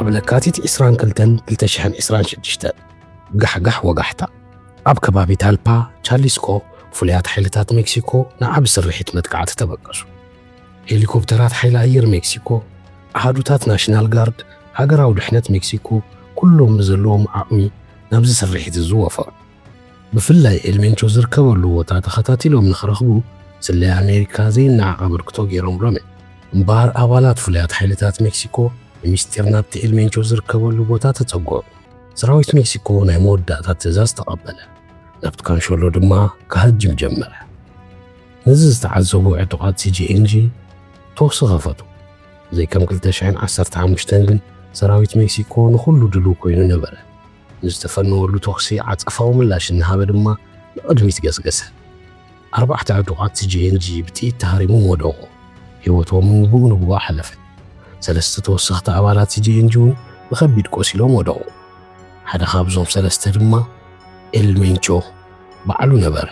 ኣብ ለካቲት 22/2026 ጋሕጋሕ ወጋሕታ ኣብ ከባቢ ታልፓ ቻሊስኮ ፍሉያት ሓይልታት ሜክሲኮ ንዓብ ስርሒት መጥቃዕቲ ተበቀሱ። ሄሊኮፕተራት ሓይሊ ኣየር ሜክሲኮ፣ ኣሃዱታት ናሽናል ጋርድ፣ ሃገራዊ ድሕነት ሜክሲኮ ኩሎም ብዘለዎም ዓቕሚ ናብዚ ስርሒት ዝወፈሩ። ብፍላይ ኤልሜንቾ ዝርከበሉ ቦታ ተኸታቲሎም ንኽረኽቡ ስለይ ኣሜሪካ ዘይነዓቐ ብርክቶ ገይሮምሎም እዮም። እምበሃር ኣባላት ፍሉያት ሓይልታት ሜክሲኮ ንምስጢር ናብቲ ኤልሜንቾ ዝርከበሉ ቦታ ተጸጕዑ። ሰራዊት ሜክሲኮ ናይ መወዳእታ ትእዛዝ ተቐበለ፣ ናብቲ ካንሾሎ ድማ ክሃጅም ጀመረ። ነዚ ዝተዓዘቡ ዕጡቓት ሲጂኤንጂ ተወሲ ኸፈቱ። ዘይከም 2015 ግን ሰራዊት ሜክሲኮ ንኹሉ ድልው ኮይኑ ነበረ። ንዝተፈነወሉ ተኽሲ ዓጸፋዊ ምላሽ እናሃበ ድማ ንቕድሚት ገስገሰ። 4 ዕጡቓት ሲጂኤንጂ ብጥይት ተሃሪሞም ወደቑ፣ ሕይወቶም ንጉዕ ሓለፈ። 3 ተወሰኽቲ ኣባላት ሲጂኤንጂ እውን ብኸቢድ ቆሲሎም ወደቑ። ሓደ ካብዞም 3 ድማ ኤልሜንቾ በዓሉ ነበረ።